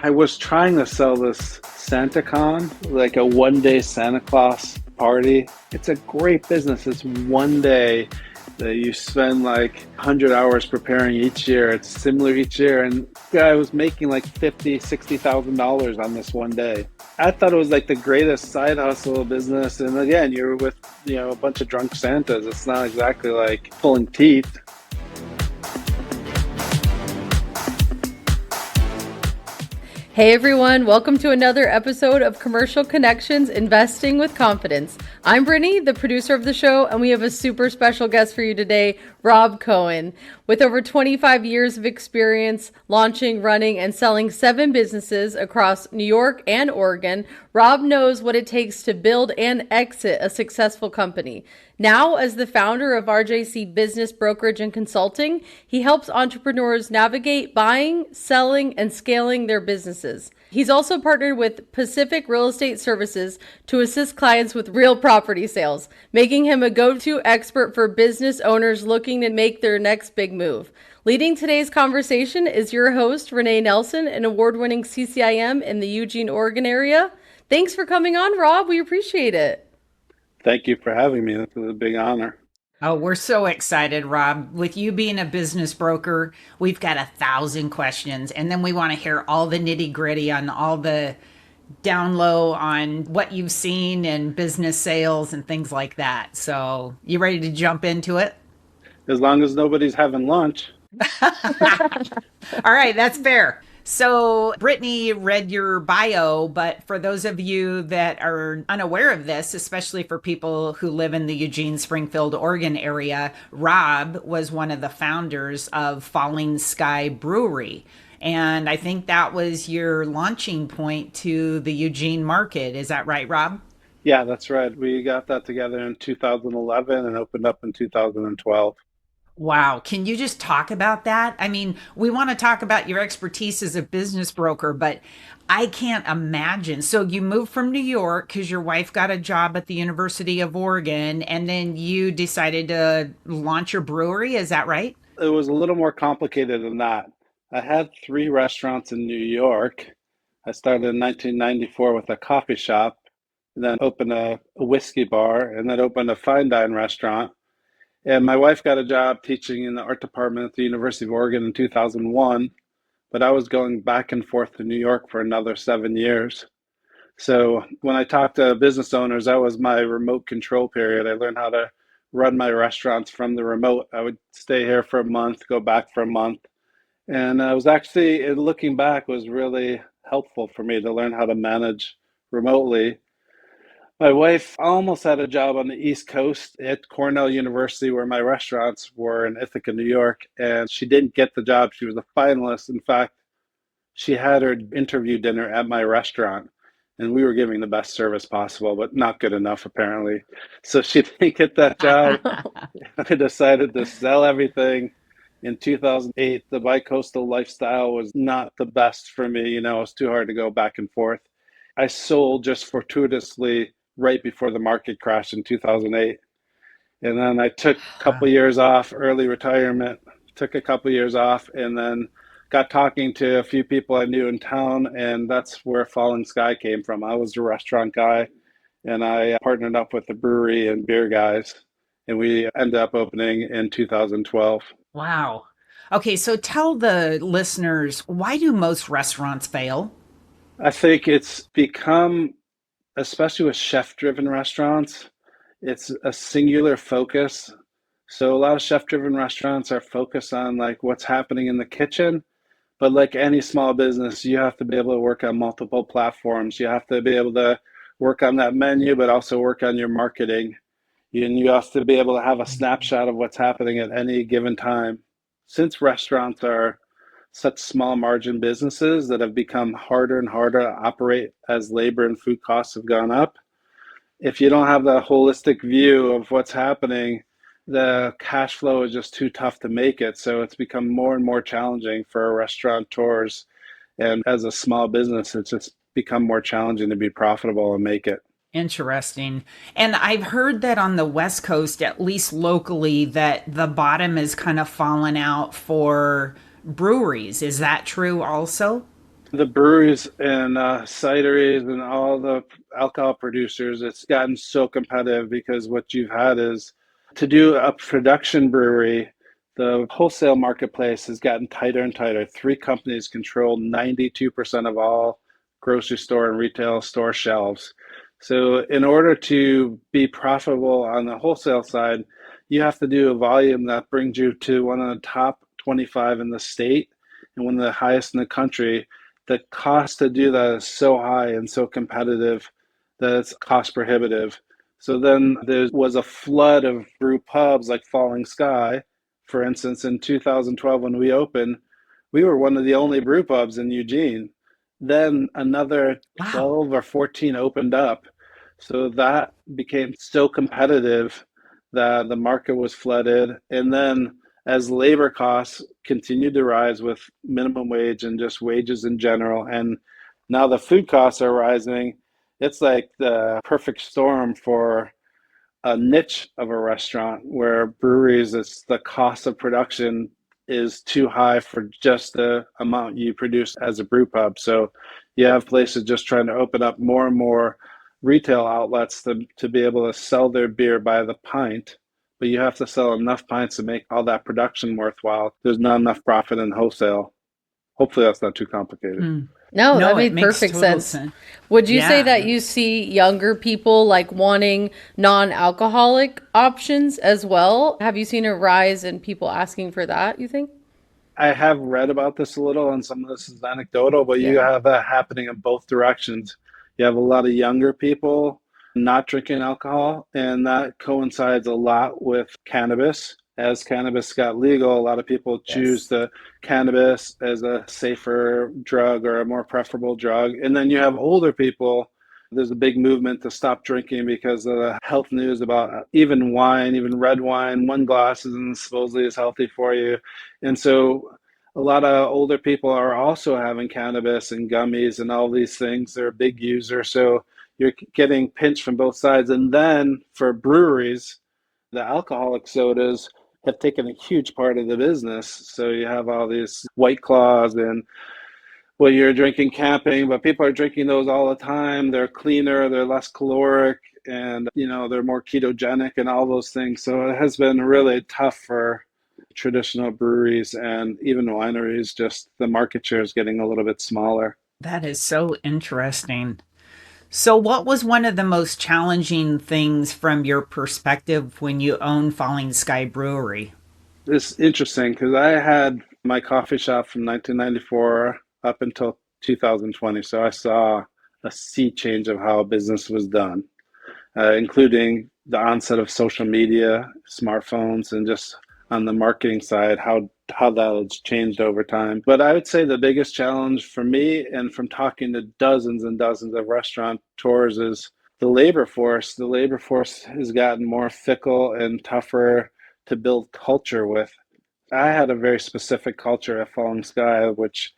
I was trying to sell this SantaCon, like a one-day Santa Claus party. It's a great business. It's one day that you spend like 100 hours preparing each year. It's similar each year. And the guy was making like $50,000, $60,000 on this one day. I thought it was like the greatest side hustle business. And again, you're with, a bunch of drunk Santas. It's not exactly like pulling teeth. Hey everyone, welcome to another episode of Commercial Connections Investing with Confidence. I'm Rene, the producer of the show, and we have a super special guest for you today, Rob Cohen. With over 25 years of experience launching, running, and selling 7 businesses across New York and Oregon, Rob knows what it takes to build and exit a successful company. Now, as the founder of RJC Business Brokerage and Consulting, he helps entrepreneurs navigate buying, selling, and scaling their businesses. He's also partnered with Pacific Real Estate Services to assist clients with real property sales, making him a go-to expert for business owners looking to make their next big move. Leading today's conversation is your host, Rene Nelson, an award-winning CCIM in the Eugene, Oregon area. Thanks for coming on, Rob. We appreciate it. Thank you for having me. It's a big honor. Oh, we're so excited, Rob. With you being a business broker, we've got 1,000 questions, and then we want to hear all the nitty gritty on all the down low on what you've seen in business sales and things like that. So you ready to jump into it? As long as nobody's having lunch. All right, that's fair. So Brittany read your bio, but for those of you that are unaware of this, especially for people who live in the Eugene, Springfield, Oregon area, Rob was one of the founders of Falling Sky Brewery. And I think that was your launching point to the Eugene market. Is that right, Rob? Yeah, that's right. We got that together in 2011 and opened up in 2012. Wow. Can you just talk about that? I mean, we want to talk about your expertise as a business broker, but I can't imagine. So you moved from New York because your wife got a job at the University of Oregon, and then you decided to launch your brewery. Is that right? It was a little more complicated than that. I had 3 restaurants in New York. I started in 1994 with a coffee shop, and then opened a whiskey bar, and then opened a fine dine restaurant. And my wife got a job teaching in the art department at the University of Oregon in 2001, but I was going back and forth to New York for another 7 years. So when I talked to business owners, that was my remote control period. I learned how to run my restaurants from the remote. I would stay here for a month, go back for a month. And I was actually, looking back, was really helpful for me to learn how to manage remotely. My wife almost had a job on the East Coast at Cornell University, where my restaurants were in Ithaca, New York, and she didn't get the job. She was a finalist. In fact, she had her interview dinner at my restaurant, and we were giving the best service possible, but not good enough, apparently. So she didn't get that job. I decided to sell everything. In 2008, the bicoastal lifestyle was not the best for me. It was too hard to go back and forth. I sold just fortuitously right before the market crashed in 2008. And then I took a couple of years off, early retirement, took a couple of years off, and then got talking to a few people I knew in town, and that's where Falling Sky came from. I was a restaurant guy, and I partnered up with the brewery and beer guys, and we ended up opening in 2012. Wow. Okay, so tell the listeners, why do most restaurants fail? I think it's become, especially with chef-driven restaurants, it's a singular focus. So a lot of chef-driven restaurants are focused on like what's happening in the kitchen, but like any small business, you have to be able to work on multiple platforms. You have to be able to work on that menu, but also work on your marketing. And you have to be able to have a snapshot of what's happening at any given time. Since restaurants are such small margin businesses that have become harder and harder to operate as labor and food costs have gone up, if you don't have that holistic view of what's happening, the cash flow is just too tough to make it. So it's become more and more challenging for restaurateurs. And as a small business, it's just become more challenging to be profitable and make it. Interesting. And I've heard that on the West Coast, at least locally, that the bottom is kind of fallen out for breweries. Is that true also? The breweries and cideries and all the alcohol producers, it's gotten so competitive because what you've had is to do a production brewery, the wholesale marketplace has gotten tighter and tighter. Three companies control 92% of all grocery store and retail store shelves. So, in order to be profitable on the wholesale side, you have to do a volume that brings you to one of the top 25 in the state and one of the highest in the country. The cost to do that is so high and so competitive that it's cost prohibitive. So then there was a flood of brew pubs like Falling Sky. For instance, in 2012 when we opened, we were one of the only brew pubs in Eugene. Then another Wow. 12 or 14 opened up. So that became so competitive that the market was flooded. And then as labor costs continued to rise with minimum wage and just wages in general, and now the food costs are rising, it's like the perfect storm for a niche of a restaurant where breweries, it's the cost of production is too high for just the amount you produce as a brew pub. So you have places just trying to open up more and more retail outlets to be able to sell their beer by the pint, but you have to sell enough pints to make all that production worthwhile. There's not enough profit in wholesale. Hopefully that's not too complicated. Hmm. No, that No, it made makes perfect total sense. sense. Would you say Yeah. that you see younger people like wanting non-alcoholic options as well? Have you seen a rise in people asking for that, you think? I have read about this a little, and some of this is anecdotal, but you Yeah. have that happening in both directions. You have a lot of younger people not drinking alcohol, and that coincides a lot with cannabis. As cannabis got legal, a lot of people choose Yes. the cannabis as a safer drug or a more preferable drug. And then you have older people. There's a big movement to stop drinking because of the health news about even wine, even red wine, one glass isn't supposedly as healthy for you. And so a lot of older people are also having cannabis and gummies and all these things. They're a big user. So you're getting pinched from both sides. And then for breweries, the alcoholic sodas have taken a huge part of the business. So you have all these White Claws and well, you're drinking camping, but people are drinking those all the time. They're cleaner, they're less caloric, and they're more ketogenic and all those things. So it has been really tough for traditional breweries and even wineries. Just the market share is getting a little bit smaller. That is so interesting. So, what was one of the most challenging things from your perspective when you owned Falling Sky Brewery? It's interesting because I had my coffee shop from 1994 up until 2020. So I saw a sea change of how business was done, including the onset of social media, smartphones, and just on the marketing side, how that has changed over time. But I would say the biggest challenge for me and from talking to dozens and dozens of restaurateurs is the labor force. The labor force has gotten more fickle and tougher to build culture with. I had a very specific culture at Falling Sky, which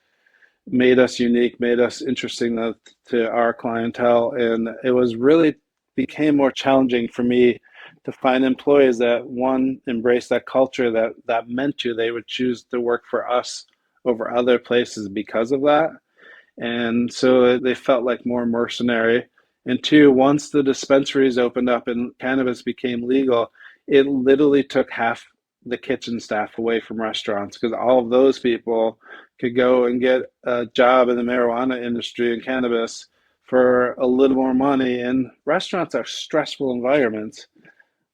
made us unique, made us interesting to our clientele. And it was really became more challenging for me to find employees that one embrace that culture that meant to they would choose to work for us over other places because of that. And so they felt like more mercenary. And two, once the dispensaries opened up and cannabis became legal, it literally took half the kitchen staff away from restaurants because all of those people could go and get a job in the marijuana industry and cannabis for a little more money. And restaurants are stressful environments.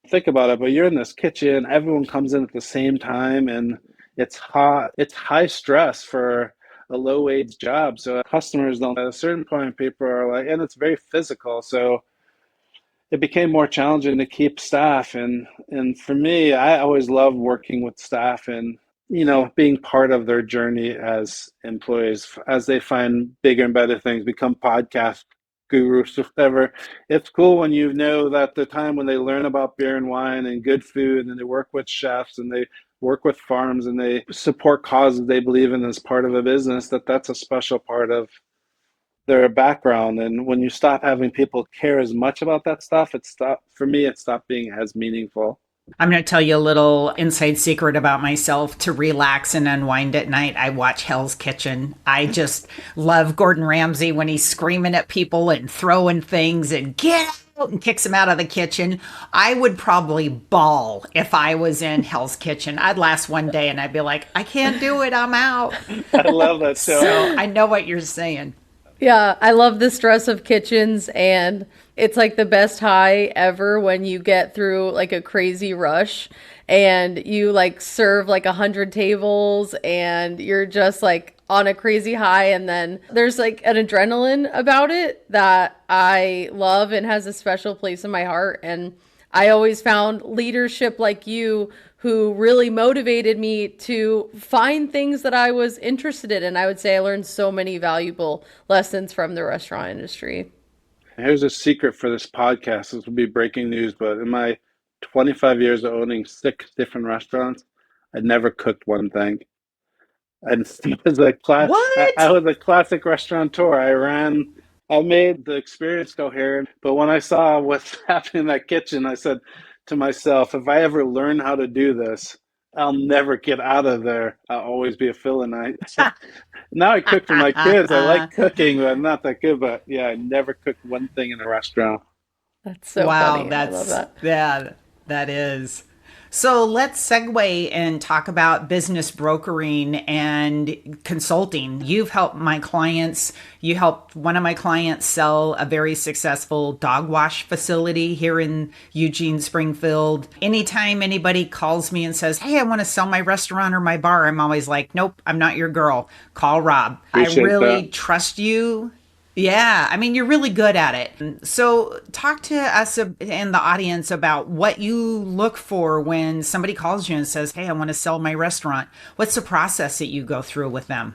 Think about it, but you're in this kitchen, everyone comes in at the same time, and it's hot. It's high stress for a low wage job. So customers don't, at a certain point, people are like, and it's very physical. So it became more challenging to keep staff. And for me, I always love working with staff and being part of their journey as employees as they find bigger and better things, become podcast gurus or whatever. It's cool when you know that the time when they learn about beer and wine and good food and they work with chefs and they work with farms and they support causes they believe in as part of a business, that's a special part of their background. And when you stop having people care as much about that stuff, it stopped for me, it stopped being as meaningful. I'm going to tell you a little inside secret about myself to relax and unwind at night. I watch Hell's Kitchen. I just love Gordon Ramsay when he's screaming at people and throwing things and get out and kicks them out of the kitchen. I would probably bawl if I was in Hell's Kitchen. I'd last one day and I'd be like, I can't do it. I'm out. I love that show. So I know what you're saying. Yeah, I love the stress of kitchens, and it's like the best high ever when you get through like a crazy rush and you like serve like 100 tables and you're just like on a crazy high, and then there's like an adrenaline about it that I love and has a special place in my heart. And I always found leadership like you who really motivated me to find things that I was interested in. And I would say I learned so many valuable lessons from the restaurant industry. Here's a secret for this podcast. This will be breaking news, but in my 25 years of owning 6 different restaurants, I never cooked one thing. And I What? was a classic restaurateur. I made the experience coherent. But when I saw what's happening in that kitchen, I said to myself, if I ever learn how to do this, I'll never get out of there. I'll always be a fill-in-night. Now I cook for my kids. I like cooking, but I'm not that good. But yeah, I never cooked one thing in a restaurant. That's so Wow, funny. I love that's that. yeah, that is. So let's segue and talk about business brokering and consulting. You've helped my clients, you helped one of my clients sell a very successful dog wash facility here in Eugene, Springfield. Anytime anybody calls me and says, "Hey, I want to sell my restaurant or my bar," I'm always like, "Nope, I'm not your girl. Call Rob. I Appreciate that. really trust you. Yeah, I mean, you're really good at it. So, talk to us and the audience about what you look for when somebody calls you and says, "Hey, I want to sell my restaurant." What's the process that you go through with them?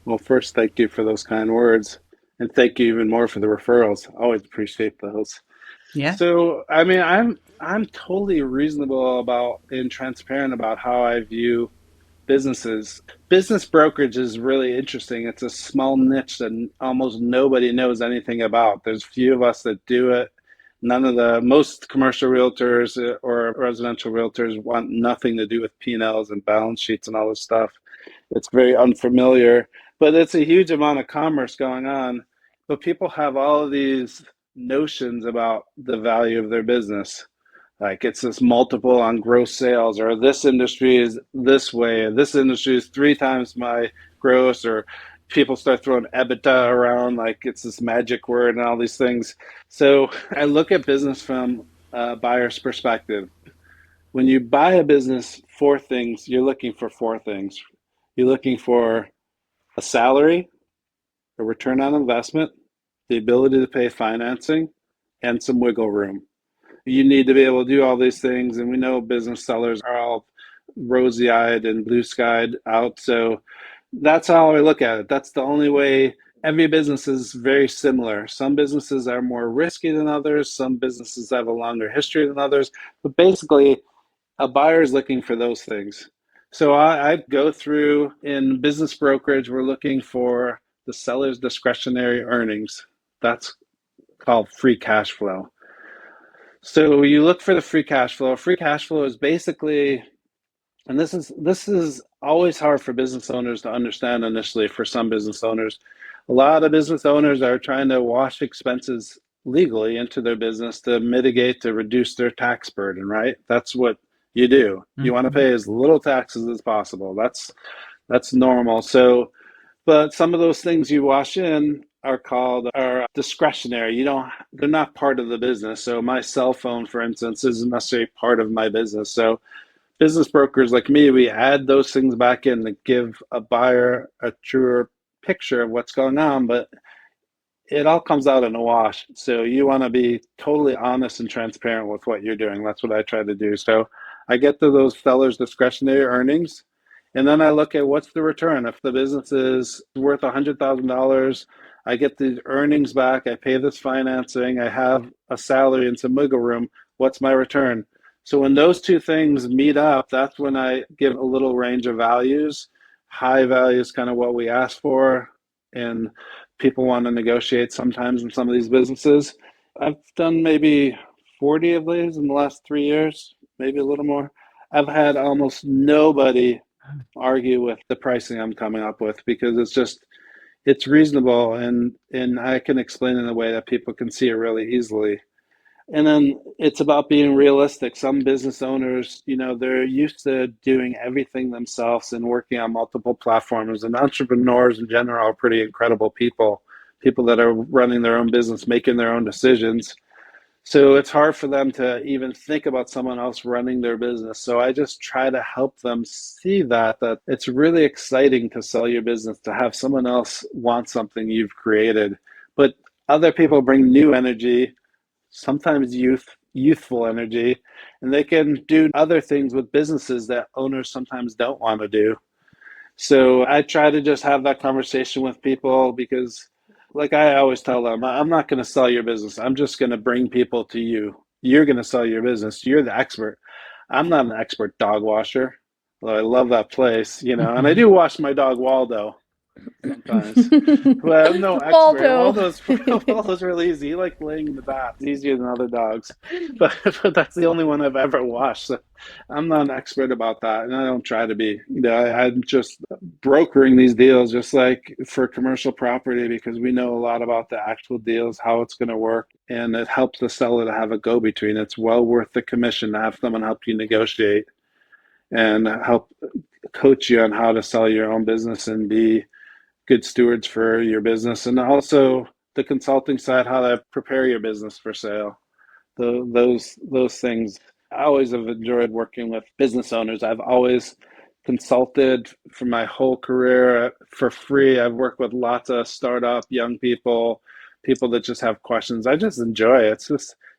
Well, first, thank you for those kind words. And thank you even more for the referrals. Always appreciate those. Yeah. So, I mean, I'm totally reasonable about and transparent about how I view businesses. Business brokerage is really interesting. It's a small niche that almost nobody knows anything about. There's few of us that do it. Most commercial realtors or residential realtors want nothing to do with P&Ls and balance sheets and all this stuff. It's very unfamiliar, but it's a huge amount of commerce going on. But people have all of these notions about the value of their business. Like it's this multiple on gross sales, or this industry is this way, and this industry is 3 times my gross, or people start throwing EBITDA around like it's this magic word and all these things. So I look at business from a buyer's perspective. When you buy a business, 4 things, you're looking for 4 things. You're looking for a salary, a return on investment, the ability to pay financing, and some wiggle room. You need to be able to do all these things, and we know business sellers are all rosy-eyed and blue-skied out. So that's how I look at it. That's the only way. Every business is very similar. Some businesses are more risky than others. Some businesses have a longer history than others. But basically, a buyer is looking for those things. So I go through in business brokerage, we're looking for the seller's discretionary earnings. That's called free cash flow. So you look for the free cash flow. Free cash flow is basically, and this is always hard for business owners to understand initially for some business owners. A lot of business owners are trying to wash expenses legally into their business to mitigate, to reduce their tax burden, right? That's what you do. You want to Mhm. pay as little taxes as possible. That's normal. So but some of those things you wash in are discretionary. You don't they're not part of the business. So my cell phone, for instance, isn't necessarily part of my business. So business brokers like me, we add those things back in to give a buyer a truer picture of what's going on, but it all comes out in a wash. So you want to be totally honest and transparent with what you're doing. That's what I try to do. So I get to those sellers' discretionary earnings, and then I look at what's the return. If the business is worth $100,000, I get the earnings back. I pay this financing. I have a salary and some wiggle room. What's my return? So when those 2 things meet up, that's when I give a little range of values. High value is kind of what we ask for, and people want to negotiate sometimes in some of these businesses. I've done maybe 40 of these in the last 3 years. maybe a little more. I've had almost nobody argue with the pricing I'm coming up with because it's reasonable and I can explain in a way that people can see it really easily. And then it's about being realistic. Some business owners, they're used to doing everything themselves and working on multiple platforms. And entrepreneurs in general are pretty incredible people that are running their own business, making their own decisions. So it's hard for them to even think about someone else running their business. So I just try to help them see that it's really exciting to sell your business, to have someone else want something you've created. But other people bring new energy, sometimes youthful energy, and they can do other things with businesses that owners sometimes don't want to do. So I try to just have that conversation with people because, like I always tell them, I'm not going to sell your business. I'm just going to bring people to you. You're going to sell your business. You're the expert. I'm not an expert dog washer, although I love that place, and I do wash my dog Waldo sometimes. Well, I'm no expert. Waldo. Waldo's really easy. He like laying in the bath. It's easier than other dogs. But, but that's the only one I've ever washed. So I'm not an expert about that, and I don't try to be. I'm just brokering these deals just like for commercial property because we know a lot about the actual deals, how it's going to work, and it helps the seller to have a go-between. It's well worth the commission to have someone help you negotiate and help coach you on how to sell your own business and be good stewards for your business, and also the consulting side, how to prepare your business for sale. Those things. I always have enjoyed working with business owners. I've always consulted for my whole career for free. I've worked with lots of startup young people that just have questions. I just enjoy it.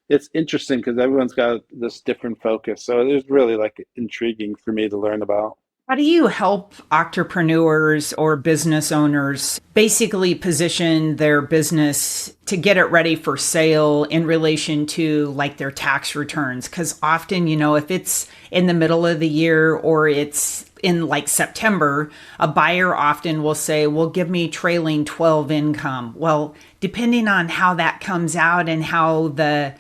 It's interesting because everyone's got this different focus. So it's really like intriguing for me to learn about. How do you help entrepreneurs or business owners basically position their business to get it ready for sale in relation to like their tax returns? Because often, if it's in the middle of the year or it's in like September, a buyer often will say, well, give me trailing 12 income. Well, depending on how that comes out and how the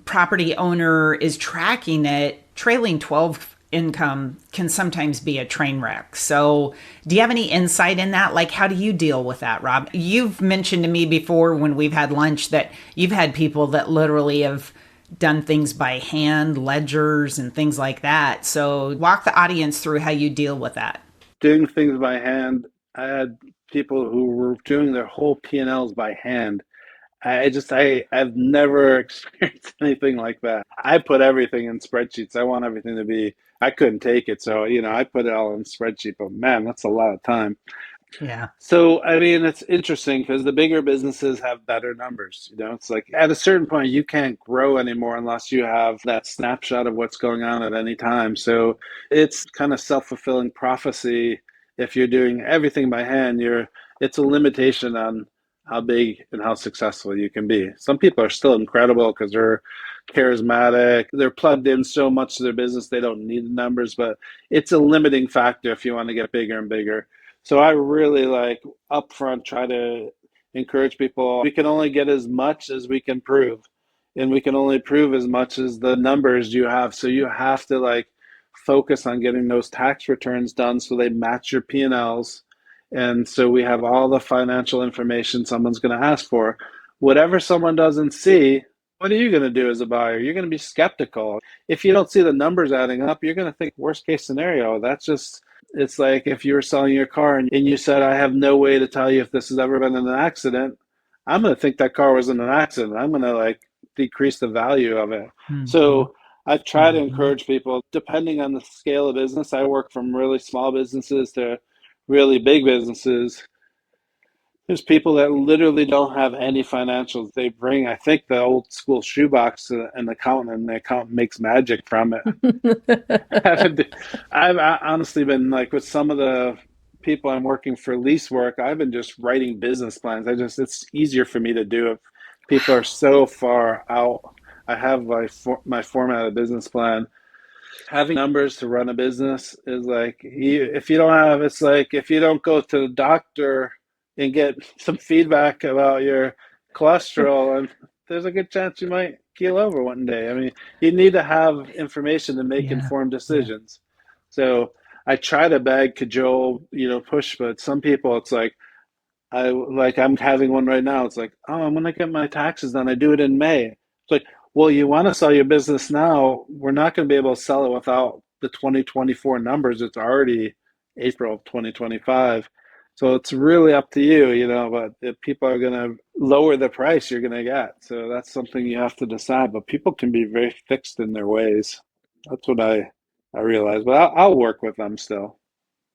property owner is tracking it, trailing 12 income can sometimes be a train wreck. So do you have any insight in that? Like, how do you deal with that, Rob? You've mentioned to me before when we've had lunch that you've had people that literally have done things by hand, ledgers and things like that. So walk the audience through how you deal with that. Doing things by hand, I had people who were doing their whole P&Ls by hand. I've never experienced anything like that. I put everything in spreadsheets. I want everything to be, I couldn't take it. So, I put it all in spreadsheet, but man, that's a lot of time. Yeah. So, I mean, it's interesting because the bigger businesses have better numbers. It's like at a certain point, you can't grow anymore unless you have that snapshot of what's going on at any time. So, it's kind of self-fulfilling prophecy. If you're doing everything by hand, it's a limitation on how big and how successful you can be. Some people are still incredible because they're charismatic. They're plugged in so much to their business, they don't need the numbers, but it's a limiting factor if you want to get bigger and bigger. So I really like upfront try to encourage people. We can only get as much as we can prove, and we can only prove as much as the numbers you have. So you have to focus on getting those tax returns done so they match your P&Ls. And so we have all the financial information someone's going to ask for. Whatever someone doesn't see, what are you going to do as a buyer? You're going to be skeptical. If you don't see the numbers adding up, you're going to think worst case scenario. It's like if you were selling your car and you said, I have no way to tell you if this has ever been in an accident. I'm going to think that car was in an accident. I'm going to decrease the value of it. So I try to encourage people, depending on the scale of business. I work from really small businesses to really big businesses. There's people that literally don't have any financials. They bring, I think, the old school shoebox to an accountant, and the accountant makes magic from it. I've honestly been with some of the people I'm working for lease work, I've been just writing business plans. It's easier for me to do if people are so far out. I have my formatted business plan. Having numbers to run a business is if you don't have, it's like if you don't go to the doctor and get some feedback about your cholesterol, and there's a good chance you might keel over one day. I mean, you need to have information to make Yeah. informed Yeah. decisions. So I try to beg, cajole, push, but some people it's like I'm having one right now. It's like, oh, I'm gonna get my taxes done. I do it in May. It's like, well, you want to sell your business now. We're not going to be able to sell it without the 2024 numbers. It's already April of 2025. So it's really up to you, but if people are going to lower the price you're going to get. So that's something you have to decide. But people can be very fixed in their ways. That's what I realize. But I'll work with them still.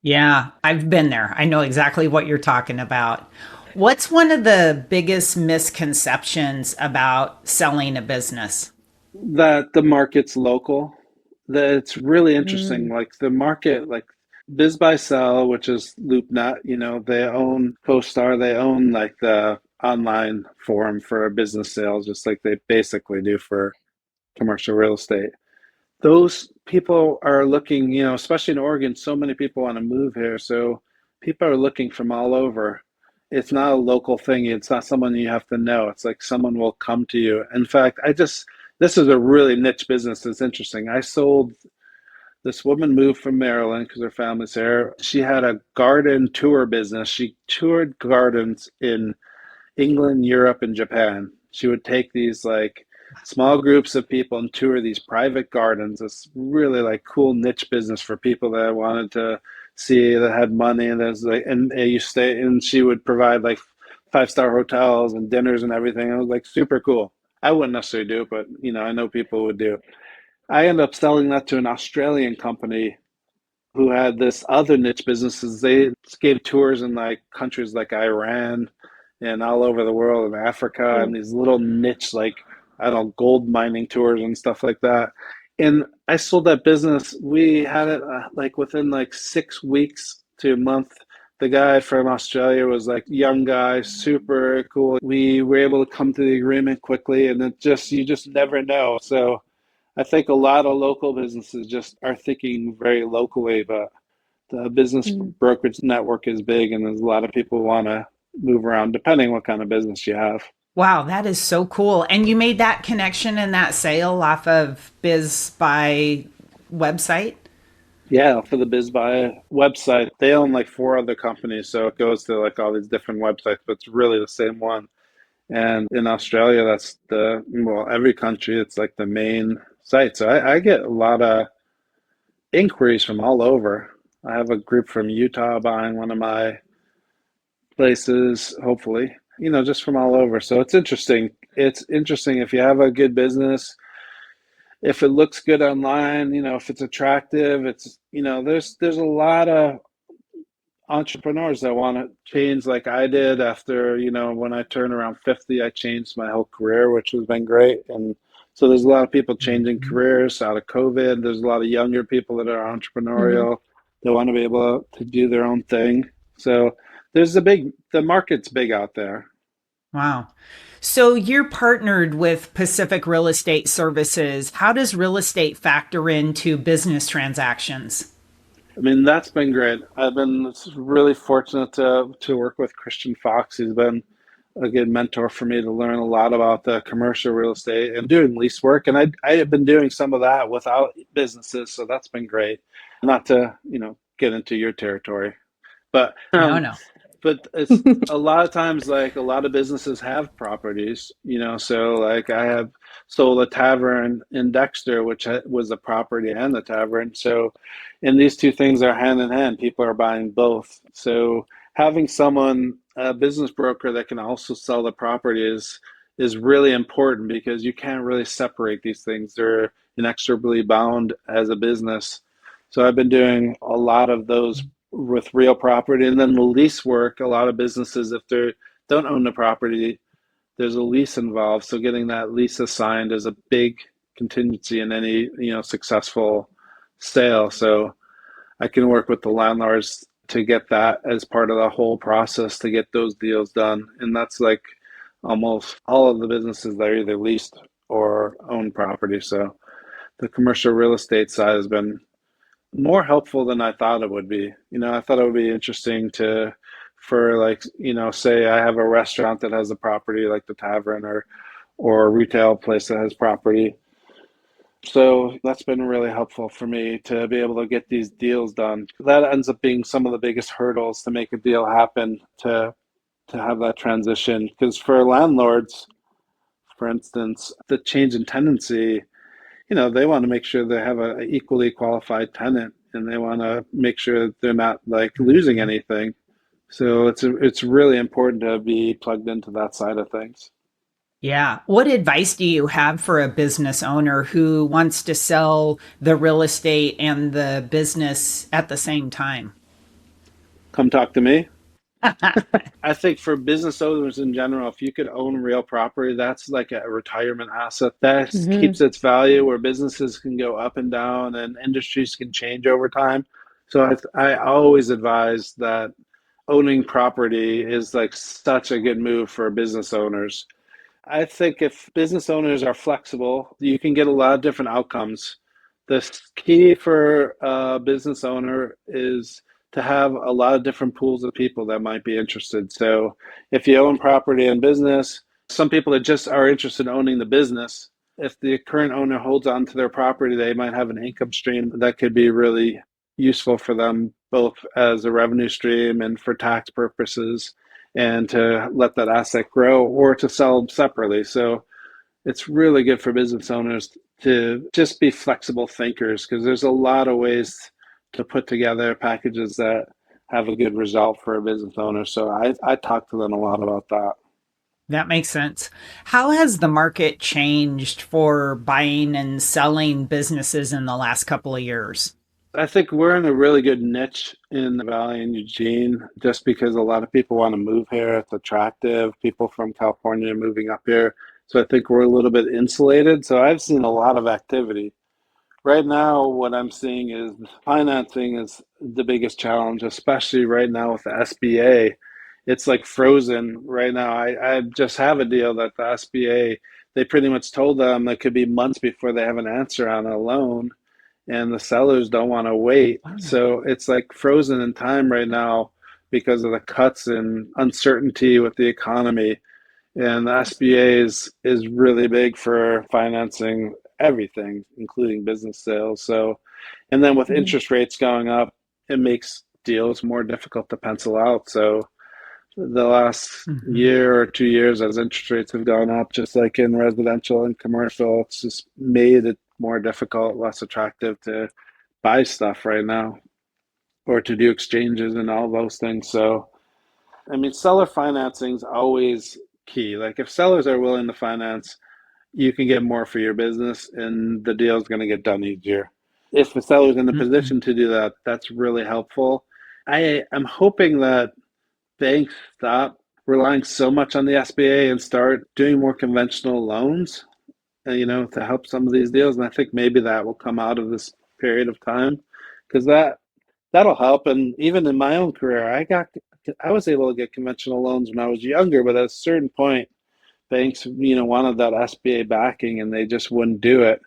Yeah, I've been there. I know exactly what you're talking about. What's one of the biggest misconceptions about selling a business? That the market's local. That it's really interesting. Mm. Like the market, like Biz by Sell, which is LoopNet, they own CoStar, they own like the online forum for business sales, just like they basically do for commercial real estate. Those people are looking, especially in Oregon, so many people want to move here. So people are looking from all over. It's not a local thing. It's not someone you have to know. It's like someone will come to you. In fact, this is a really niche business. It's interesting. I sold this woman moved from Maryland because her family's there. She had a garden tour business. She toured gardens in England, Europe, and Japan. She would take these like small groups of people and tour these private gardens. It's really like cool niche business for people that wanted to see that had money and there's like and you stay and she would provide like 5-star hotels and dinners and everything. It was like super cool. I wouldn't necessarily do it, but I know people would do. I ended up selling that to an Australian company who had this other niche businesses. They gave tours in like countries like Iran and all over the world and Africa and Cool. these little niche like I don't know gold mining tours and stuff like that. And I sold that business. We had it like within like 6 weeks to a month. The guy from Australia was like young guy, super cool. We were able to come to the agreement quickly, and it just you just never know. So I think a lot of local businesses just are thinking very locally, but the business Mm. brokerage network is big and there's a lot of people who want to move around depending what kind of business you have. Wow, that is so cool. And you made that connection and that sale off of Biz by website? Yeah, for the BizBuy website, they own like four other companies, so it goes to like all these different websites, but it's really the same one. And in Australia, that's well, every country, it's like the main site. So I get a lot of inquiries from all over. I have a group from Utah buying one of my places, hopefully, just from all over. So it's interesting. It's interesting if you have a good business, if it looks good online, if it's attractive, there's a lot of entrepreneurs that want to change like I did after, when I turned around 50, I changed my whole career, which has been great. And so there's a lot of people changing Mhm. careers out of COVID. There's a lot of younger people that are Mhm. entrepreneurial. They want to be able to do their own thing. So the market's big out there. Wow. So you're partnered with Pacific Real Estate Services. How does real estate factor into business transactions? I mean, that's been great. I've been really fortunate to work with Christian Fox. He's been a good mentor for me to learn a lot about the commercial real estate and doing lease work. And I have been doing some of that without businesses, so that's been great. Not to, get into your territory, but No, no. but it's a lot of times like a lot of businesses have properties, so like I have sold a tavern in Dexter, which was a property and the tavern. So, and these two things are hand in hand. People are buying both. So having someone, a business broker that can also sell the property is really important because you can't really separate these things. They're inexorably bound as a business. So I've been doing a lot of those with real property. And then the lease work, a lot of businesses, if they don't own the property, there's a lease involved. So getting that lease assigned is a big contingency in any, successful sale. So I can work with the landlords to get that as part of the whole process to get those deals done. And that's like almost all of the businesses that are either leased or own property. So the commercial real estate side has been more helpful than I thought it would be. I thought it would be interesting for like, say I have a restaurant that has a property like the tavern or a retail place that has property. So that's been really helpful for me to be able to get these deals done. That ends up being some of the biggest hurdles to make a deal happen, to have that transition. Because for landlords, for instance, the change in tenancy, they want to make sure they have a equally qualified tenant, and they want to make sure they're not like losing Mhm. anything. So it's really important to be plugged into that side of things. Yeah. What advice do you have for a business owner who wants to sell the real estate and the business at the same time? Come talk to me. I think for business owners in general, if you could own real property, that's like a retirement asset that Hmm. keeps its value, where businesses can go up and down and industries can change over time. So I always advise that owning property is like such a good move for business owners. I think if business owners are flexible, you can get a lot of different outcomes. The key for a business owner is to have a lot of different pools of people that might be interested. So if you own property and business, some people that just are interested in owning the business. If the current owner holds on to their property, they might have an income stream that could be really useful for them, both as a revenue stream and for tax purposes, and to let that asset grow or to sell them separately. So it's really good for business owners to just be flexible thinkers, because there's a lot of ways to put together packages that have a good result for a business owner. So I talk to them a lot about that. That makes sense. How has the market changed for buying and selling businesses in the last couple of years? I think we're in a really good niche in the Valley and Eugene, just because a lot of people want to move here. It's attractive. People from California are moving up here. So I think we're a little bit insulated. So I've seen a lot of activity. Right now, what I'm seeing is financing is the biggest challenge, especially right now with the SBA. It's like frozen right now. I just have a deal that the SBA, they pretty much told them it could be months before they have an answer on a loan, and the sellers don't want to wait. Wow. So it's like frozen in time right now because of the cuts and uncertainty with the economy. And the SBA is really big for financing everything, including business sales. So, and then with Hmm. interest rates going up, it makes deals more difficult to pencil out. So, the last Mhm. year or 2 years, as interest rates have gone up, just like in residential and commercial, it's just made it more difficult, less attractive to buy stuff right now or to do exchanges and all those things. So, I mean, seller financing is always key. Like if sellers are willing to finance, you can get more for your business and the deal is going to get done easier. If the seller's in a Mhm. position to do that, that's really helpful. I am hoping that banks stop relying so much on the SBA and start doing more conventional loans, to help some of these deals. And I think maybe that will come out of this period of time, because that'll help. And even in my own career, I was able to get conventional loans when I was younger, but at a certain point, banks, wanted that SBA backing and they just wouldn't do it,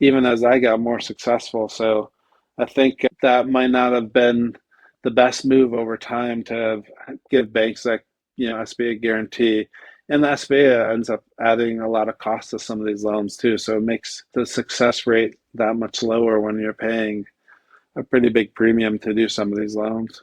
even as I got more successful. So I think that might not have been the best move over time to give banks that, SBA guarantee. And the SBA ends up adding a lot of cost to some of these loans too. So it makes the success rate that much lower when you're paying a pretty big premium to do some of these loans.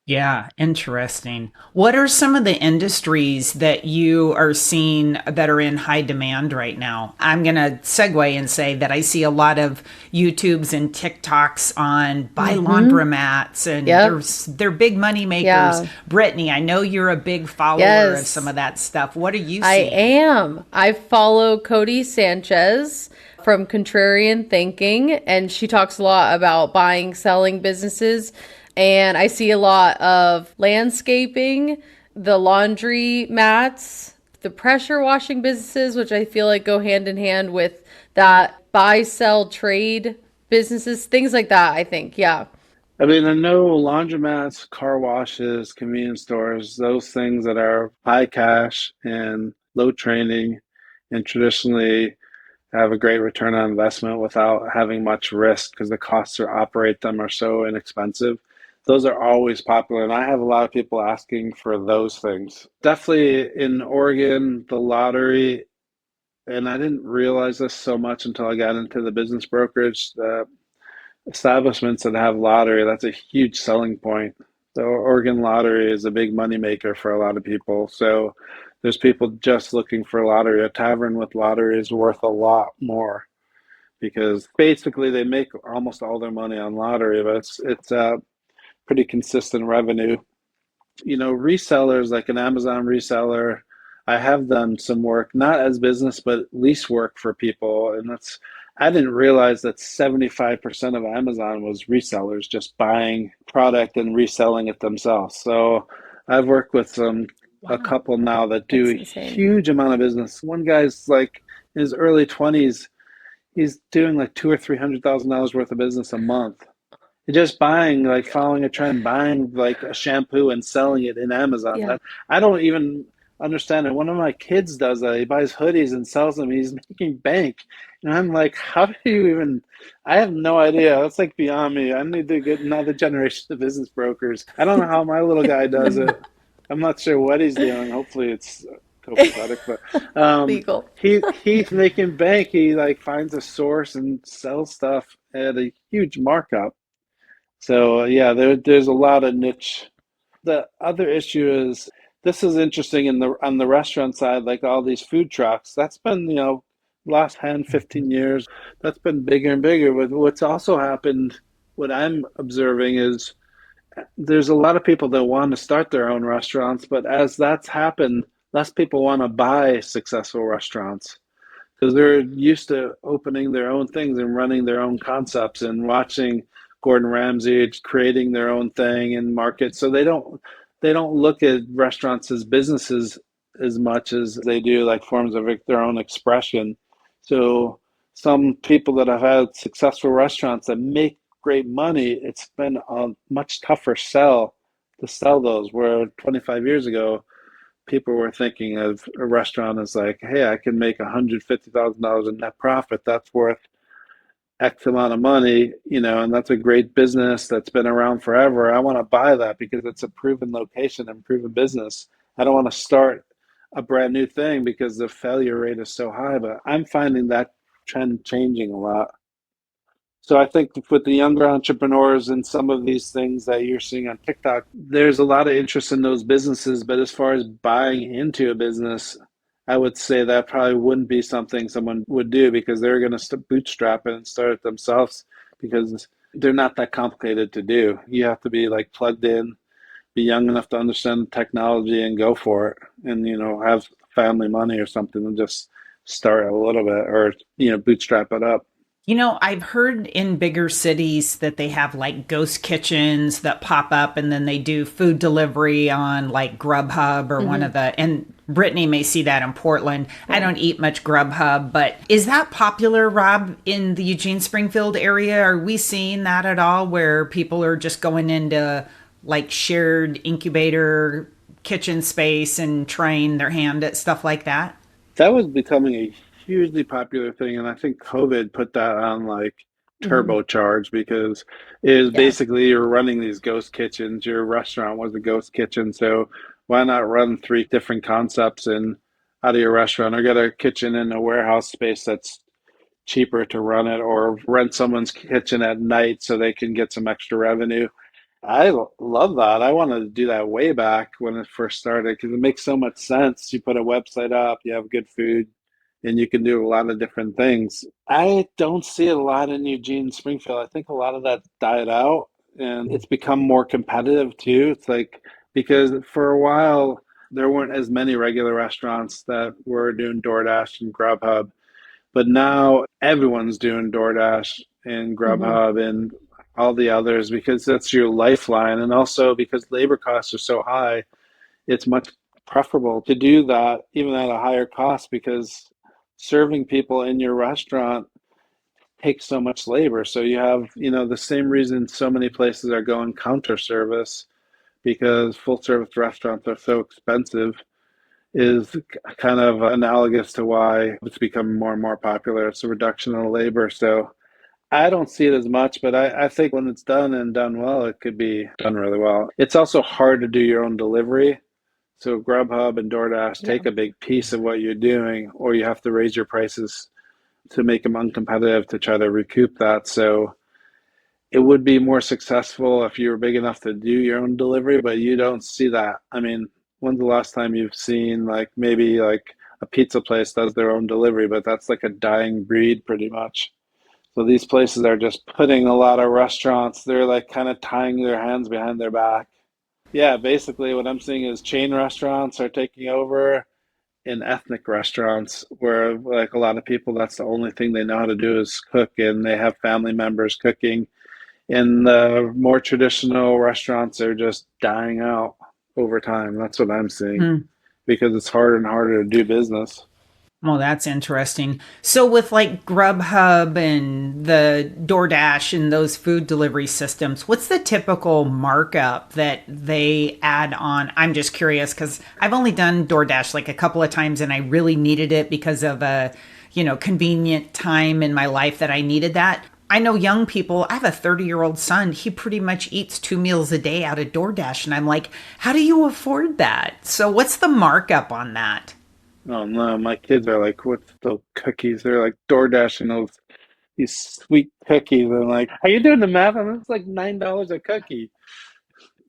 Yeah, interesting. What are some of the industries that you are seeing that are in high demand right now? I'm going to segue and say that I see a lot of YouTubes and TikToks on buy Hmm. laundromats, and Yep. they're big money makers. Yeah. Brittany, I know you're a big follower of some Yes, of that stuff. What are you I seeing? am. I follow Cody Sanchez from Contrarian Thinking, and she talks a lot about buying, selling businesses. And I see a lot of landscaping, the laundry mats, the pressure washing businesses, which I feel like go hand in hand with that buy, sell, trade businesses, things like that, I think. Yeah. I mean, I know laundromats, car washes, convenience stores, those things that are high cash and low training and traditionally have a great return on investment without having much risk, because the costs to operate them are so inexpensive. Those are always popular, and I have a lot of people asking for those things. Definitely in Oregon, the lottery and I didn't realize this so much until I got into the business brokerage. Establishments that have lottery, that's a huge selling point. The Oregon lottery is a big moneymaker for a lot of people. So there's people just looking for lottery. A tavern with lottery is worth a lot more because basically they make almost all their money on lottery, but it's pretty consistent revenue. Resellers like an Amazon reseller, I have done some work, not as business, but lease work for people. And I didn't realize that 75% of Amazon was resellers just buying product and reselling it themselves. So I've worked with a Wow, couple now that do that's a insane. huge amount of business. One guy's like in his early 20s, he's doing like two or $300,000 worth of business a month. Just buying, like following a trend, buying like a shampoo and selling it in Amazon. Yeah. That I don't even understand it. One of my kids does that. He buys hoodies and sells them. He's making bank. And I'm like, how do you even? I have no idea. That's like beyond me. I need to get another generation of business brokers. I don't know how my little guy does it. I'm not sure what he's doing. Hopefully it's copacetic, but Legal. he's making bank. He like finds a source and sells stuff at a huge markup. So yeah, there's a lot of niche. The other issue is this is interesting in the on the restaurant side, like all these food trucks. That's been, last 10, 15 years, that's been bigger and bigger. But what's also happened, what I'm observing is there's a lot of people that want to start their own restaurants, but as that's happened, less people want to buy successful restaurants because they're used to opening their own things and running their own concepts and watching Gordon Ramsay creating their own thing and market. So they don't look at restaurants as businesses as much as they do like forms of their own expression. So some people that have had successful restaurants that make great money, it's been a much tougher sell to sell those. Where 25 years ago, people were thinking of a restaurant as like, hey, I can make $150,000 in net profit. That's worth X amount of money, and that's a great business that's been around forever. I want to buy that because it's a proven location and proven business. I don't want to start a brand new thing because the failure rate is so high, but I'm finding that trend changing a lot. So I think with the younger entrepreneurs and some of these things that you're seeing on TikTok, there's a lot of interest in those businesses. But as far as buying into a business, I would say that probably wouldn't be something someone would do because they're going to bootstrap it and start it themselves because they're not that complicated to do. You have to be like plugged in, be young enough to understand the technology and go for it, and have family money or something and just start a little bit or bootstrap it up. I've heard in bigger cities that they have like ghost kitchens that pop up and then they do food delivery on like Grubhub or one Hmm. of and Brittany may see that in Portland. I don't eat much Grubhub, but is that popular, Rob, in the Eugene Springfield area? Are we seeing that at all where people are just going into like shared incubator kitchen space and trying their hand at stuff like that? That was becoming a hugely popular thing, and I think COVID put that on like Hmm. turbocharge because it is Yeah. basically you're running these ghost kitchens. Your restaurant was a ghost kitchen, so why not run three different concepts in out of your restaurant or get a kitchen in a warehouse space that's cheaper to run it or rent someone's kitchen at night so they can get some extra revenue. I love that. I wanted to do that way back when it first started because it makes so much sense. You put a website up, you have good food, and you can do a lot of different things. I don't see it a lot in Eugene, Springfield. I think a lot of that died out and it's become more competitive too. It's like because for a while there weren't as many regular restaurants that were doing DoorDash and Grubhub, but now everyone's doing DoorDash and Hmm. Grubhub and all the others because that's your lifeline. And also because labor costs are so high, it's much preferable to do that even at a higher cost because serving people in your restaurant takes so much labor. So you have, the same reason so many places are going counter service because full service restaurants are so expensive is kind of analogous to why it's becoming more and more popular. It's a reduction in labor. So I don't see it as much, but I think when it's done and done well, it could be done really well. It's also hard to do your own delivery. So Grubhub and DoorDash Yeah. take a big piece of what you're doing, or you have to raise your prices to make them uncompetitive to try to recoup that. So it would be more successful if you were big enough to do your own delivery, but you don't see that. I mean, when's the last time you've seen like maybe like a pizza place does their own delivery, but that's like a dying breed pretty much. So these places are just putting a lot of restaurants, they're like kind of tying their hands behind their back. Yeah, basically what I'm seeing is chain restaurants are taking over in ethnic restaurants where like a lot of people that's the only thing they know how to do is cook and they have family members cooking. And the more traditional restaurants are just dying out over time. That's what I'm seeing Hmm. because it's harder and harder to do business. Well, that's interesting. So, with like Grubhub and the DoorDash and those food delivery systems, what's the typical markup that they add on? I'm just curious because I've only done DoorDash like a couple of times and I really needed it because of a, convenient time in my life that I needed that. I know young people, I have a 30-year-old son. He pretty much eats 2 meals a day out of DoorDash. And I'm like, how do you afford that? So, what's the markup on that? Oh no, my kids are like, what's the cookies? They're like door dashing these sweet cookies. And like, are you doing the math? And it's like $9 a cookie.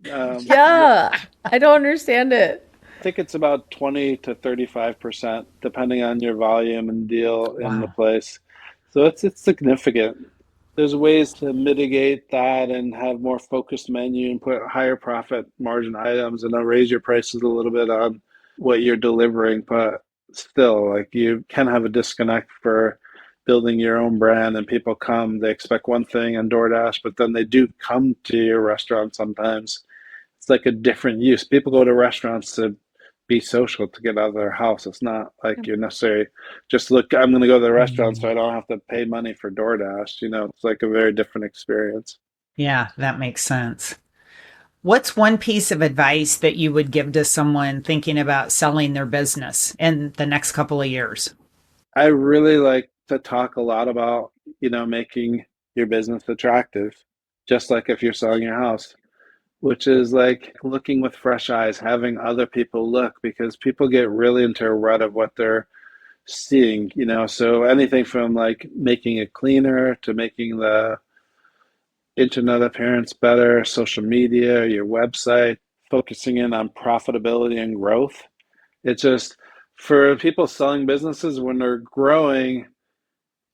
Yeah, Yeah. I don't understand it. I think it's about 20 to 35%, depending on your volume and deal in the Wow. place. So it's significant. There's ways to mitigate that and have more focused menu and put higher profit margin items and then raise your prices a little bit on what you're delivering. But still, like you can have a disconnect for building your own brand and people come, they expect one thing on DoorDash, but then they do come to your restaurant sometimes. It's like a different use. People go to restaurants to be social to get out of their house. It's not like you're necessarily just look, I'm going to go to the restaurant so I don't have to pay money for DoorDash. It's like a very different experience. Yeah, that makes sense. What's one piece of advice that you would give to someone thinking about selling their business in the next couple of years? I really like to talk a lot about, making your business attractive, just like if you're selling your house, which is like looking with fresh eyes, having other people look, because people get really into a rut of what they're seeing. So anything from like making it cleaner to making the internet appearance better, social media, your website, focusing in on profitability and growth. It's just for people selling businesses when they're growing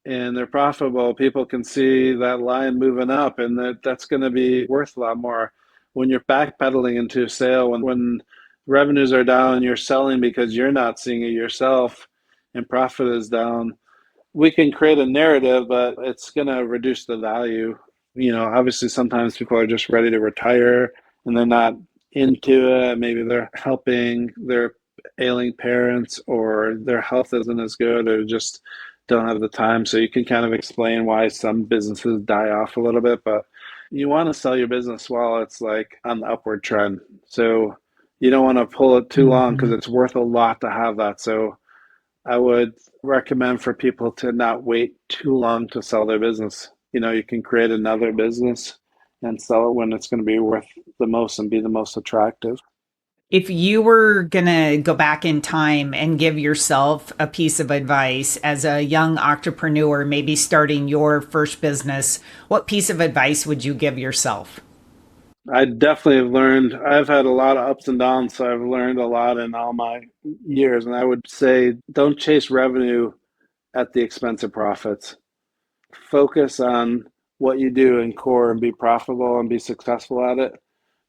and they're profitable, people can see that line moving up and that's going to be worth a lot more. When you're backpedaling into a sale, when revenues are down and you're selling because you're not seeing it yourself and profit is down, we can create a narrative, but it's going to reduce the value. Obviously, sometimes people are just ready to retire and they're not into it. Maybe they're helping their ailing parents or their health isn't as good or just don't have the time. So you can kind of explain why some businesses die off a little bit, but you want to sell your business while it's like on the upward trend. So you don't want to pull it too long because Mhm. it's worth a lot to have that. So I would recommend for people to not wait too long to sell their business. You can create another business and sell it when it's going to be worth the most and be the most attractive. If you were going to go back in time and give yourself a piece of advice as a young entrepreneur, maybe starting your first business, what piece of advice would you give yourself? I definitely have learned, I've had a lot of ups and downs, so I've learned a lot in all my years. And I would say don't chase revenue at the expense of profits. Focus on what you do in core and be profitable and be successful at it.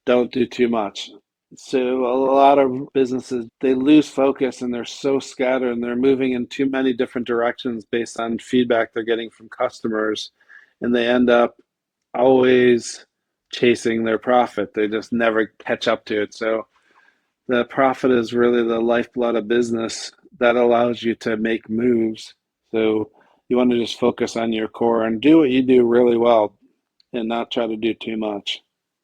Don't do too much. So a lot of businesses they lose focus and they're so scattered and they're moving in too many different directions based on feedback they're getting from customers and they end up always chasing their profit. They just never catch up to it. So the profit is really the lifeblood of business that allows you to make moves. So you want to just focus on your core and do what you do really well and not try to do too much.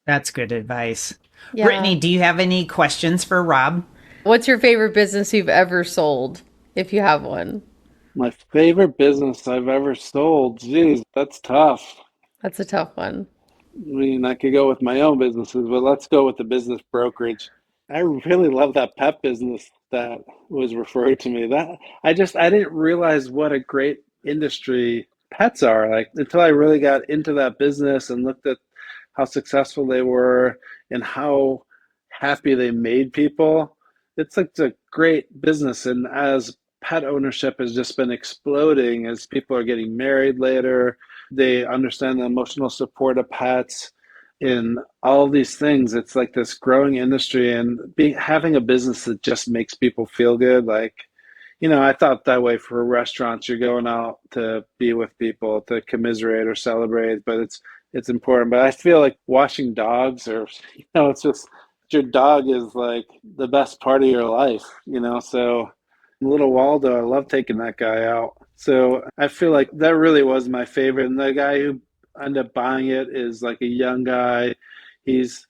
That's good advice. Yeah. Brittany, do you have any questions for Rob? What's your favorite business you've ever sold, if you have one? My favorite business I've ever sold. Geez, that's tough. That's a tough one. I mean, I could go with my own businesses, but let's go with the business brokerage. I really love that pet business that was referred to me. That I didn't realize what a great industry pets are like until I really got into that business and looked at how successful they were and how happy they made people. It's like a great business. And as pet ownership has just been exploding, as people are getting married later, they understand the emotional support of pets in all these things. It's like this growing industry, and having a business that just makes people feel good. Like, I thought that way for restaurants. You're going out to be with people, to commiserate or celebrate, but it's important. But I feel like washing dogs, or it's just your dog is like the best part of your life. So little Waldo, I love taking that guy out. So I feel like that really was my favorite. And the guy who ended up buying it is like a young guy. He's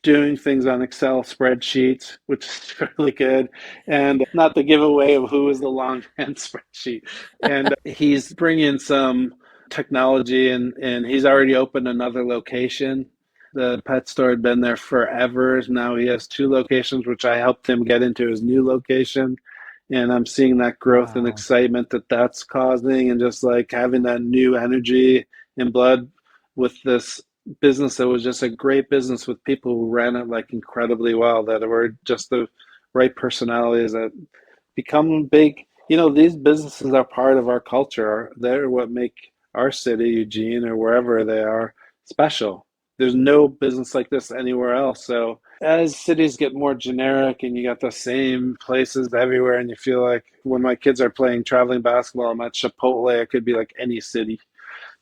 doing things on Excel spreadsheets, which is really good. And not the giveaway of who is the longhand spreadsheet. And he's bringing some technology, and he's already opened another location. The pet store had been there forever. Now he has two locations, which I helped him get into his new location. And I'm seeing that growth and Wow. excitement that that's causing, and just like having that new energy and blood with this business that was just a great business with people who ran it like incredibly well, that were just the right personalities that become big. These businesses are part of our culture. They're what make our city, Eugene, or wherever they are, special. There's no business like this anywhere else. So as cities get more generic and you got the same places everywhere, and you feel like when my kids are playing traveling basketball, I'm at Chipotle, it could be like any city.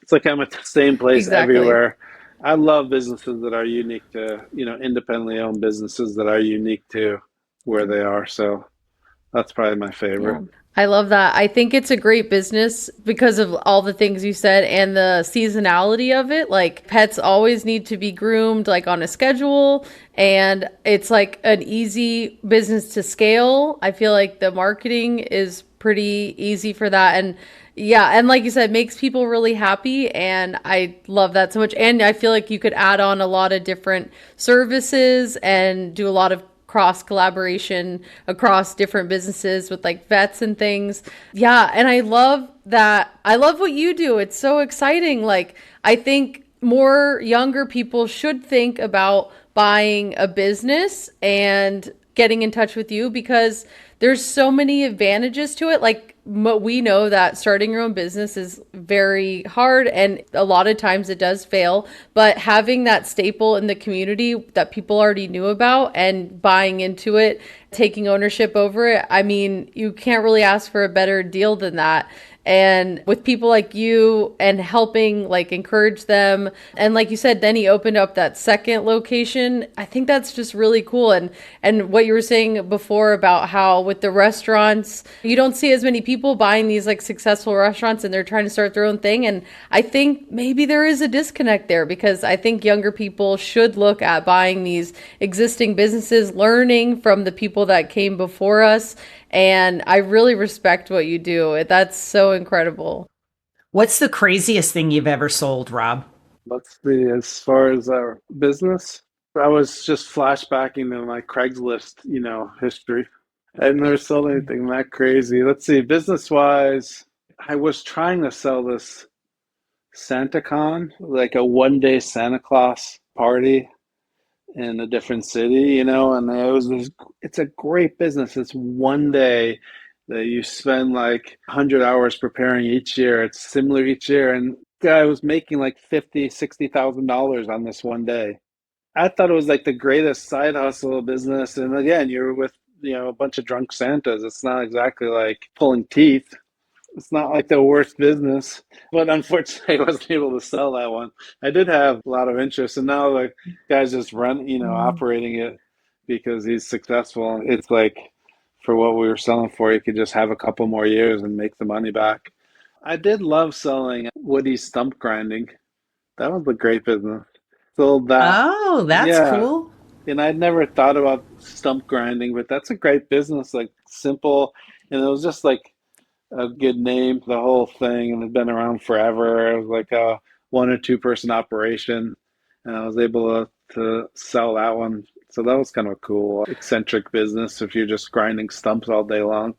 It's like I'm at the same place Exactly. everywhere. I love businesses that are unique to, independently owned businesses that are unique to where they are. So that's probably my Yeah. favorite. I love that. I think it's a great business because of all the things you said and the seasonality of it. Like pets always need to be groomed like on a schedule, and it's like an easy business to scale. I feel like the marketing is pretty easy for that, and yeah, and like you said, makes people really happy, and I love that so much. And I feel like you could add on a lot of different services and do a lot of cross collaboration across different businesses with like vets and things. Yeah, and I love that. I love what you do. It's so exciting. Like I think more younger people should think about buying a business and getting in touch with you because there's so many advantages to it. Like we know that starting your own business is very hard and a lot of times it does fail, but having that staple in the community that people already knew about and buying into it, taking ownership over it, I mean, you can't really ask for a better deal than that. And with people like you and helping like encourage them, and like you said, then he opened up that second location. I think that's just really cool. And what you were saying before about how with the restaurants you don't see as many people buying these like successful restaurants and they're trying to start their own thing. And I think maybe there is a disconnect there because I think younger people should look at buying these existing businesses, learning from the people that came before us. And I really respect what you do. That's so incredible. What's the craziest thing you've ever sold, Rob? Let's see, as far as our business, I was just flashbacking to my Craigslist, history. I've never sold anything that crazy. Let's see, business wise, I was trying to sell this SantaCon, like a 1 day Santa Claus party in a different city, and it's a great business. It's 1 day that you spend like 100 hours preparing each year. It's similar each year. And guy was making like 50, $60,000 on this 1 day. I thought it was like the greatest side hustle business. And again, you're with, a bunch of drunk Santas. It's not exactly like pulling teeth. It's not like the worst business, but unfortunately, I wasn't able to sell that one. I did have a lot of interest, and now the guy's just operating it because he's successful. It's like for what we were selling for, you could just have a couple more years and make the money back. I did love selling woody stump grinding. That was a great business. Sold that, Oh, that's yeah. cool. And I'd never thought about stump grinding, but that's a great business, like simple. And it was just like a good name, the whole thing, and it's been around forever. It was like a 1 or 2 person operation, and I was able to sell that one So that was kind of a cool, eccentric business if you're just grinding stumps all day long.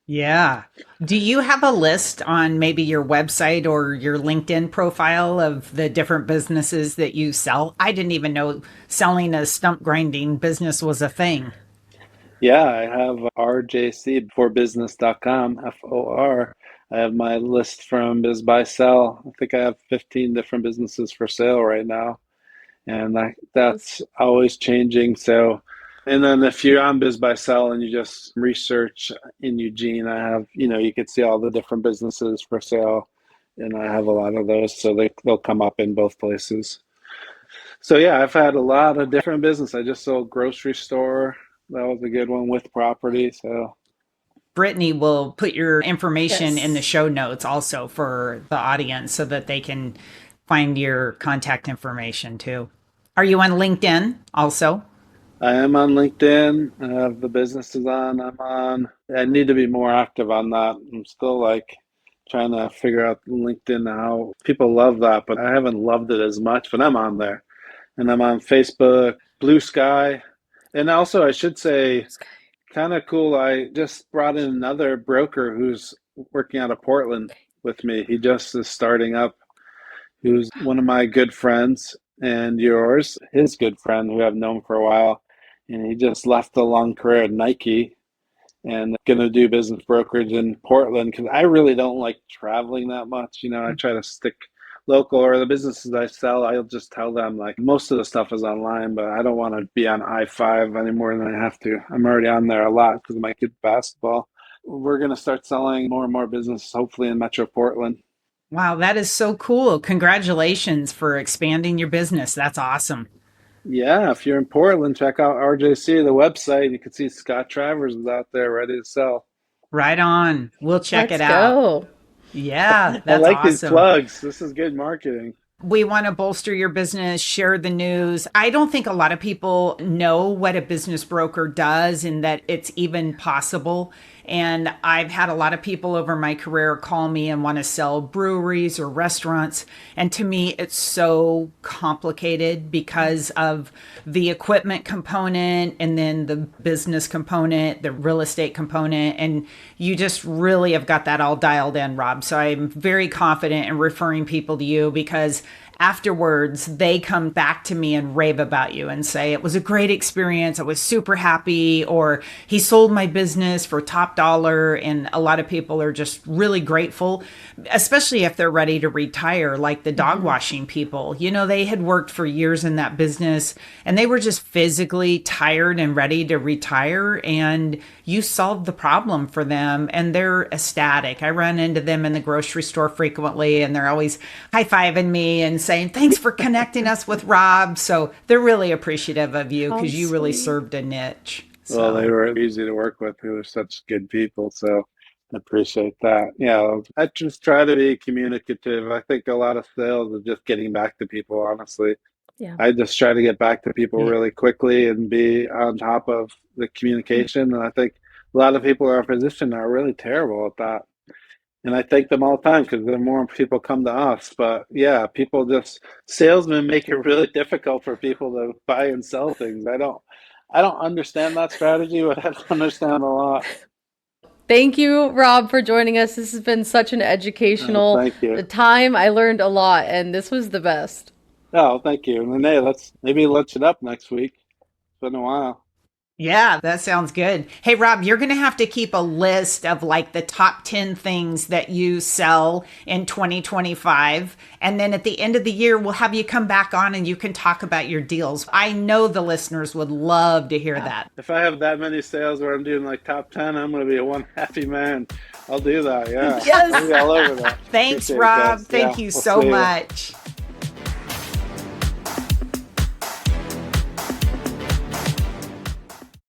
Yeah. Do you have a list on maybe your website or your LinkedIn profile of the different businesses that you sell? I didn't even know selling a stump grinding business was a thing. Yeah, I have rjc4business.com, FOR. I have my list from Biz Buy Sell. I think I have 15 different businesses for sale right now. And that's always changing. So, and then if you're on Biz by Sell and you just research in Eugene, I have, you could see all the different businesses for sale, and I have a lot of those, so they'll come up in both places. So yeah, I've had a lot of different business. I just sold grocery store. That was a good one with property. So Brittany will put your information in the Yes. show notes also for the audience so that they can find your contact information too. Are you on LinkedIn also? I am on LinkedIn. I have the businesses on. I'm on. I need to be more active on that. I'm still like trying to figure out LinkedIn how people love that, but I haven't loved it as much. But I'm on there, and I'm on Facebook, Blue Sky, and also I should say, kind of cool. I just brought in another broker who's working out of Portland with me. He just is starting up, who's one of my good friends and yours, his good friend who I've known for a while. And he just left a long career at Nike and going to do business brokerage in Portland because I really don't like traveling that much. I try to stick local, or the businesses I sell, I'll just tell them like most of the stuff is online, but I don't want to be on I-5 any more than I have to. I'm already on there a lot because of my kid basketball. We're going to start selling more and more business, hopefully in Metro Portland. Wow, that is so cool. Congratulations for expanding your business. That's awesome. Yeah, if you're in Portland, check out RJC, the website. You can see Scott Travers is out there ready to sell. Right on. We'll check it Let's out. go. Yeah, I that's like these awesome. plugs. This is good marketing. We want to bolster your business, share the news. I don't think a lot of people know what a business broker does and that it's even possible. And I've had a lot of people over my career call me and want to sell breweries or restaurants. And to me, it's so complicated because of the equipment component and then the business component, the real estate component. And you just really have got that all dialed in, Rob. So I'm very confident in referring people to you because afterwards they come back to me and rave about you and say it was a great experience, I was super happy, or he sold my business for top dollar. And a lot of people are just really grateful, especially if they're ready to retire, like the dog washing people. They had worked for years in that business and they were just physically tired and ready to retire, and you solved the problem for them and they're ecstatic. I run into them in the grocery store frequently and they're always high-fiving me and saying, thanks for connecting us with Rob. So they're really appreciative of you How because you really sweet. served a niche. Well, they So, were easy to work with. They were such good people. So I appreciate that. Yeah, I just try to be communicative. I think a lot of sales is just getting back to people, honestly. Yeah. I just try to get back to people yeah. really quickly and be on top of the communication. And I think a lot of people in our position are really terrible at that. And I thank them all the time because the more people come to us. But yeah, people just salesmen make it really difficult for people to buy and sell things. I don't understand that strategy, but I don't understand a lot. Thank you, Rob, for joining us. This has been such an educational Thank you. time. I learned a lot, and this was the best. Oh, thank you. And Rene, let's maybe lunch it up next week. It's been a while. Yeah, that sounds good. Hey, Rob, you're going to have to keep a list of like the top 10 things that you sell in 2025. And then at the end of the year, we'll have you come back on and you can talk about your deals. I know the listeners would love to hear that. If I have that many sales where I'm doing like top 10, I'm going to be a one happy man. I'll do that. Yeah. I'll Yes. be all over that. Thanks, Appreciate it, Rob. guys. Thank Yeah, you we'll so see you. much.